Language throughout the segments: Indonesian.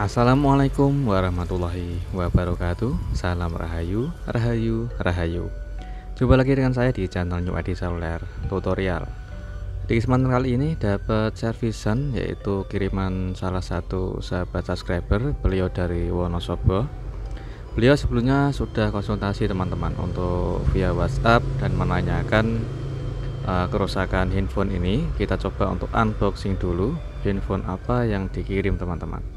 Assalamualaikum warahmatullahi wabarakatuh. Salam Rahayu, Rahayu, Rahayu. Jumpa lagi dengan saya di channel New ID Seluler Tutorial. Di kesempatan kali ini dapat servisan, yaitu kiriman salah satu sahabat subscriber, beliau dari Wonosobo. Beliau sebelumnya sudah konsultasi teman-teman untuk via WhatsApp dan menanyakan kerusakan handphone ini. Kita coba untuk unboxing dulu handphone apa yang dikirim teman-teman.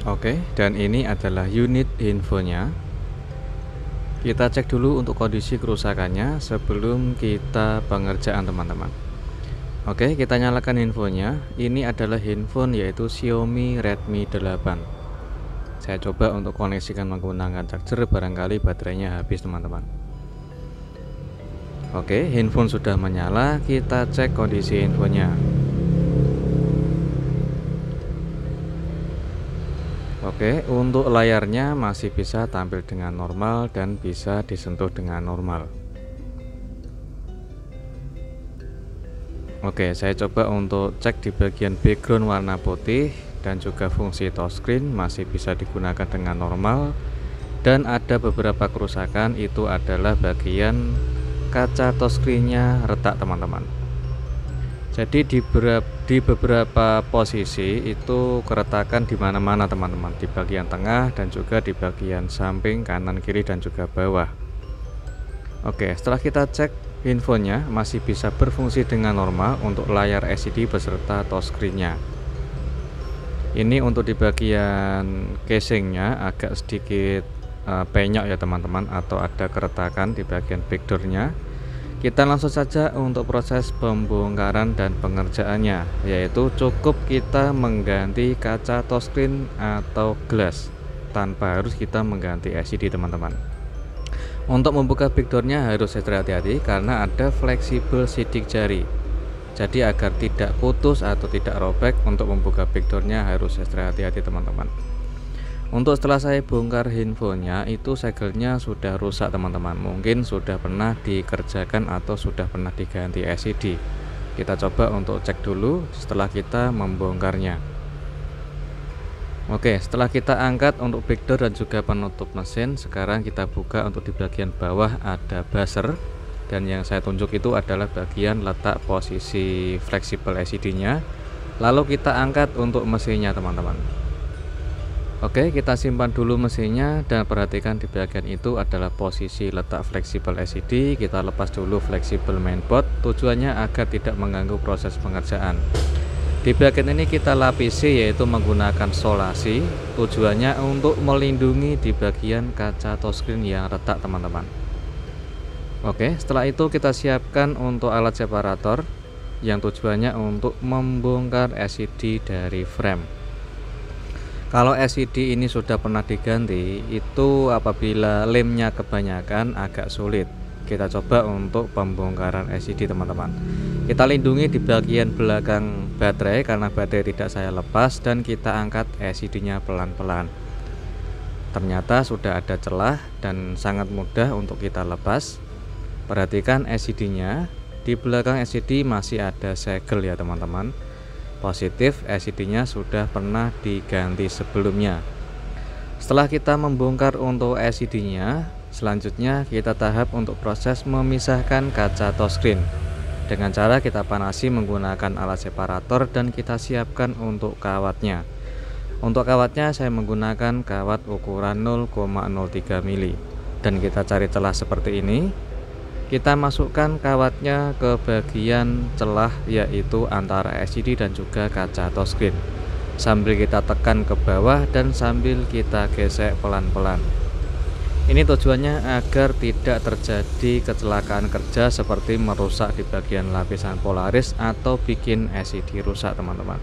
Oke, dan ini adalah unit infonya. Kita cek dulu untuk kondisi kerusakannya sebelum kita pengerjaan teman-teman. Oke, kita nyalakan infonya. Ini adalah handphone yaitu Xiaomi Redmi 8. Saya coba untuk koneksikan menggunakan charger, barangkali baterainya habis teman-teman. Oke, handphone sudah menyala. Kita cek kondisi infonya. Oke, untuk layarnya masih bisa tampil dengan normal dan bisa disentuh dengan normal. Oke, saya coba untuk cek di bagian background warna putih dan juga fungsi touchscreen masih bisa digunakan dengan normal. Dan ada beberapa kerusakan, itu adalah bagian kaca touchscreen-nya retak teman-teman. Jadi di beberapa posisi itu keretakan di mana-mana teman-teman, di bagian tengah dan juga di bagian samping, kanan, kiri dan juga bawah. Oke, setelah kita cek infonya masih bisa berfungsi dengan normal untuk layar LCD beserta touchscreen-nya. Ini untuk di bagian casingnya agak sedikit penyok ya teman-teman, atau ada keretakan di bagian backdoor-nya. Kita langsung saja untuk proses pembongkaran dan pengerjaannya, yaitu cukup kita mengganti kaca touchscreen atau glass tanpa harus kita mengganti LCD teman-teman. Untuk membuka backdoornya harus extra hati-hati karena ada fleksibel sidik jari. Jadi agar tidak putus atau tidak robek, untuk membuka backdoornya harus extra hati-hati teman-teman. Untuk setelah saya bongkar handphonenya, itu segelnya sudah rusak teman-teman. Mungkin sudah pernah dikerjakan atau sudah pernah diganti LCD. Kita coba untuk cek dulu setelah kita membongkarnya. Oke, setelah kita angkat untuk backdoor dan juga penutup mesin, sekarang kita buka untuk di bagian bawah ada buzzer. Dan yang saya tunjuk itu adalah bagian letak posisi fleksibel LCD-nya. Lalu kita angkat untuk mesinnya teman-teman. Oke, kita simpan dulu mesinnya dan perhatikan di bagian itu adalah posisi letak fleksibel LCD. Kita lepas dulu fleksibel mainboard, tujuannya agar tidak mengganggu proses pengerjaan. Di bagian ini kita lapisi, yaitu menggunakan solasi, tujuannya untuk melindungi di bagian kaca touchscreen yang retak teman-teman. Oke, setelah itu kita siapkan untuk alat separator yang tujuannya untuk membongkar LCD dari frame. Kalau LCD ini sudah pernah diganti, itu apabila lemnya kebanyakan agak sulit. Kita coba untuk pembongkaran LCD teman-teman. Kita lindungi di bagian belakang baterai karena baterai tidak saya lepas, dan kita angkat LCD-nya pelan-pelan. Ternyata sudah ada celah dan sangat mudah untuk kita lepas. Perhatikan LCD-nya, di belakang LCD masih ada segel ya teman-teman. Positif, LCD-nya sudah pernah diganti sebelumnya. Setelah kita membongkar untuk LCD-nya, selanjutnya kita tahap untuk proses memisahkan kaca touchscreen dengan cara kita panasi menggunakan alat separator dan kita siapkan untuk kawatnya. Untuk kawatnya saya menggunakan kawat ukuran 0,03 mili dan kita cari celah seperti ini. Kita masukkan kawatnya ke bagian celah, yaitu antara LCD dan juga kaca touchscreen, sambil kita tekan ke bawah dan sambil kita gesek pelan-pelan. Ini tujuannya agar tidak terjadi kecelakaan kerja seperti merusak di bagian lapisan polaris atau bikin LCD rusak teman-teman.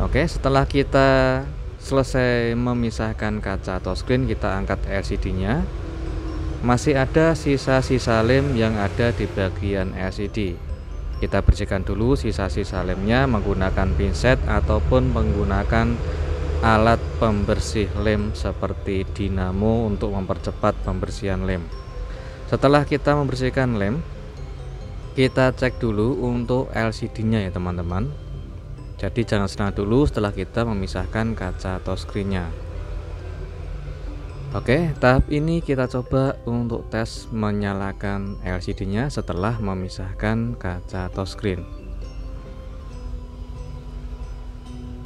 Oke, setelah kita selesai memisahkan kaca touchscreen, kita angkat LCD-nya. Masih ada sisa-sisa lem yang ada di bagian LCD. Kita bersihkan dulu sisa-sisa lemnya menggunakan pinset ataupun menggunakan alat pembersih lem seperti dinamo untuk mempercepat pembersihan lem. Setelah kita membersihkan lem, kita cek dulu untuk LCD-nya ya teman-teman. Jadi jangan senang dulu setelah kita memisahkan kaca touchscreen-nya. Oke, tahap ini kita coba untuk tes menyalakan LCD-nya setelah memisahkan kaca touchscreen.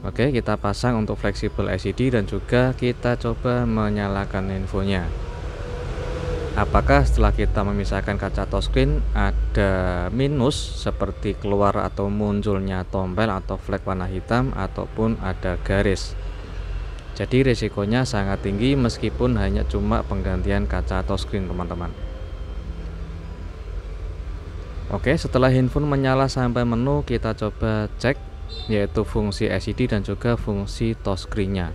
Oke, kita pasang untuk fleksibel LCD dan juga kita coba menyalakan infonya. Apakah setelah kita memisahkan kaca touchscreen ada minus seperti keluar atau munculnya tombel atau flag warna hitam ataupun ada garis. Jadi risikonya sangat tinggi meskipun hanya cuma penggantian kaca touchscreen teman-teman. Oke, setelah handphone menyala sampai menu, kita coba cek yaitu fungsi LCD dan juga fungsi touchscreen-nya.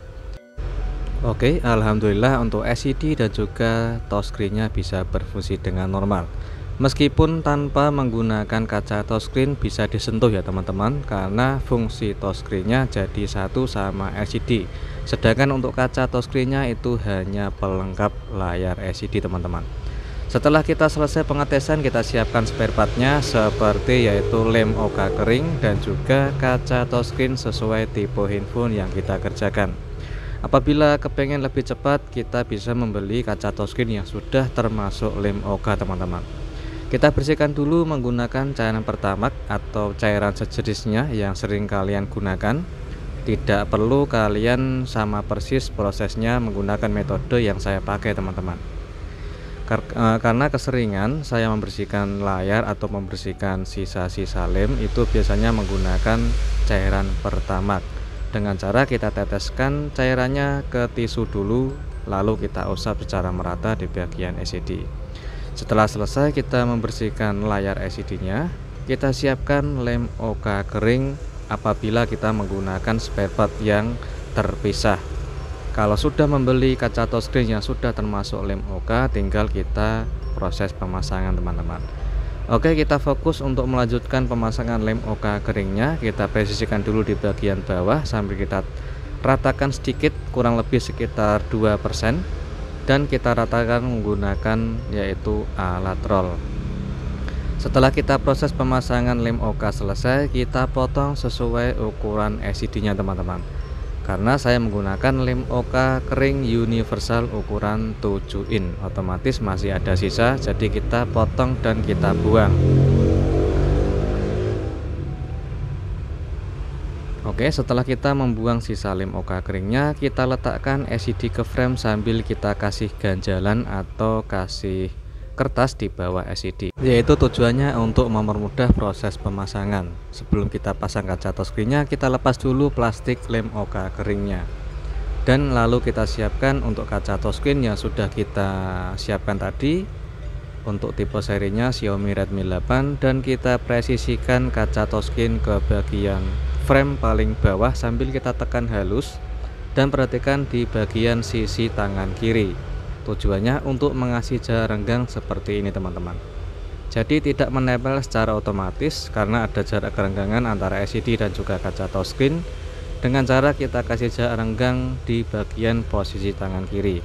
Oke, alhamdulillah untuk LCD dan juga touchscreen-nya bisa berfungsi dengan normal. Meskipun tanpa menggunakan kaca touchscreen bisa disentuh ya teman-teman, karena fungsi touchscreen-nya jadi satu sama LCD. Sedangkan untuk kaca touchscreen-nya itu hanya pelengkap layar LCD teman-teman. Setelah kita selesai pengetesan, kita siapkan spare part-nya seperti yaitu lem OK kering dan juga kaca touchscreen sesuai tipe handphone yang kita kerjakan. Apabila kepengen lebih cepat, kita bisa membeli kaca touchscreen yang sudah termasuk lem OK teman-teman. Kita bersihkan dulu menggunakan cairan pertamax atau cairan sejenisnya yang sering kalian gunakan. Tidak perlu kalian sama persis prosesnya menggunakan metode yang saya pakai teman-teman. Karena keseringan saya membersihkan layar atau membersihkan sisa-sisa lem itu biasanya menggunakan cairan pertamax. Dengan cara kita teteskan cairannya ke tisu dulu, lalu kita usap secara merata di bagian LCD. Setelah selesai kita membersihkan layar LCD-nya, kita siapkan lem OK kering apabila kita menggunakan spare part yang terpisah. Kalau sudah membeli kaca touchscreen yang sudah termasuk lem OK, tinggal kita proses pemasangan teman-teman. Oke, kita fokus untuk melanjutkan pemasangan lem OK keringnya. Kita posisikan dulu di bagian bawah sambil kita ratakan sedikit, kurang lebih sekitar 2%. Dan kita ratakan menggunakan yaitu alat roll. Setelah kita proses pemasangan lem OK selesai, kita potong sesuai ukuran LCD-nya teman-teman. Karena saya menggunakan lem OK kering universal ukuran 7 in, otomatis masih ada sisa, jadi kita potong dan kita buang. Oke, setelah kita membuang sisa lem OK keringnya, kita letakkan LCD ke frame sambil kita kasih ganjalan atau kasih kertas di bawah LCD. Yaitu tujuannya untuk mempermudah proses pemasangan. Sebelum kita pasang kaca touchscreen-nya, kita lepas dulu plastik lem OK keringnya. Dan lalu kita siapkan untuk kaca touchscreen yang sudah kita siapkan tadi. Untuk tipe serinya Xiaomi Redmi 8 dan kita presisikan kaca touchscreen ke bagian frame paling bawah sambil kita tekan halus dan perhatikan di bagian sisi tangan kiri. Tujuannya untuk mengasih jarak renggang seperti ini teman-teman. Jadi tidak menempel secara otomatis karena ada jarak kerenggangan antara LCD dan juga kaca touchscreen. Dengan cara kita kasih jarak renggang di bagian posisi tangan kiri.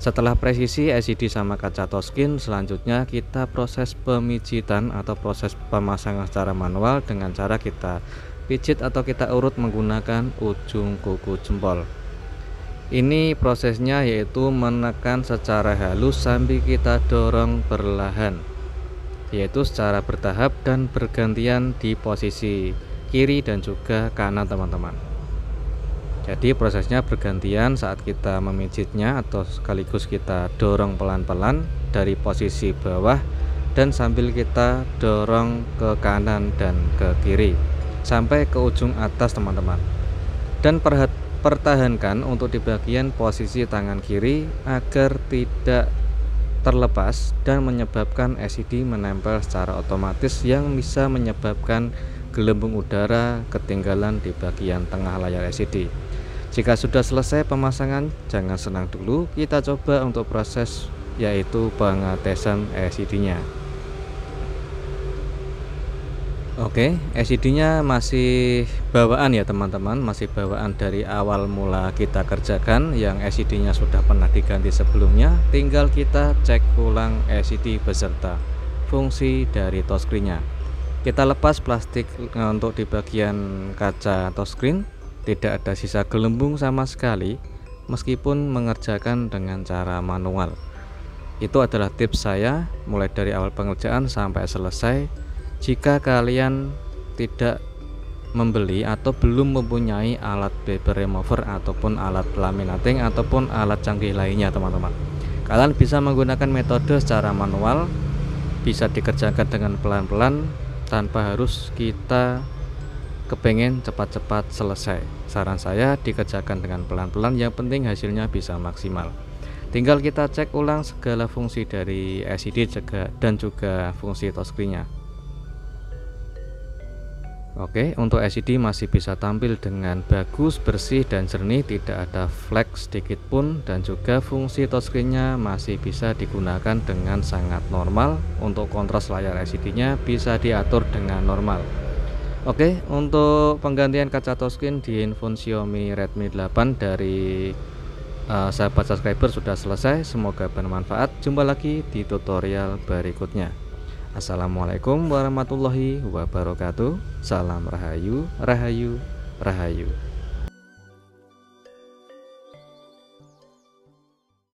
Setelah presisi LCD sama kaca touchscreen, selanjutnya kita proses pemijitan atau proses pemasangan secara manual dengan cara kita pijit atau kita urut menggunakan ujung kuku jempol. Ini prosesnya yaitu menekan secara halus sambil kita dorong perlahan, yaitu secara bertahap dan bergantian di posisi kiri dan juga kanan teman-teman. Jadi prosesnya bergantian saat kita memijitnya atau sekaligus kita dorong pelan-pelan dari posisi bawah dan sambil kita dorong ke kanan dan ke kiri sampai ke ujung atas teman-teman. Dan pertahankan untuk di bagian posisi tangan kiri agar tidak terlepas dan menyebabkan LCD menempel secara otomatis yang bisa menyebabkan gelembung udara ketinggalan di bagian tengah layar LCD. Jika sudah selesai pemasangan, jangan senang dulu, kita coba untuk proses yaitu pengetesan LCD-nya. Oke, LCD-nya masih bawaan ya teman-teman, masih bawaan dari awal mula kita kerjakan. Yang LCD-nya sudah pernah diganti sebelumnya, tinggal kita cek ulang LCD beserta fungsi dari touchscreen-nya. Kita lepas plastik untuk di bagian kaca touchscreen, tidak ada sisa gelembung sama sekali meskipun mengerjakan dengan cara manual. Itu adalah tips saya mulai dari awal pengerjaan sampai selesai. Jika kalian tidak membeli atau belum mempunyai alat paper remover ataupun alat laminating ataupun alat canggih lainnya teman-teman, kalian bisa menggunakan metode secara manual, bisa dikerjakan dengan pelan-pelan tanpa harus kita kepengen cepat-cepat selesai. Saran saya dikerjakan dengan pelan-pelan, yang penting hasilnya bisa maksimal. Tinggal kita cek ulang segala fungsi dari LCD dan juga fungsi touchscreen-nya. Oke, untuk LCD masih bisa tampil dengan bagus, bersih dan jernih, tidak ada flek sedikit pun, dan juga fungsi touchscreen-nya masih bisa digunakan dengan sangat normal. Untuk kontras layar LCD-nya bisa diatur dengan normal. Oke, untuk penggantian kaca touchscreen di handphone Xiaomi Redmi 8 dari sahabat subscriber sudah selesai. Semoga bermanfaat. Jumpa lagi di tutorial berikutnya. Assalamualaikum warahmatullahi wabarakatuh. Salam rahayu, rahayu, rahayu.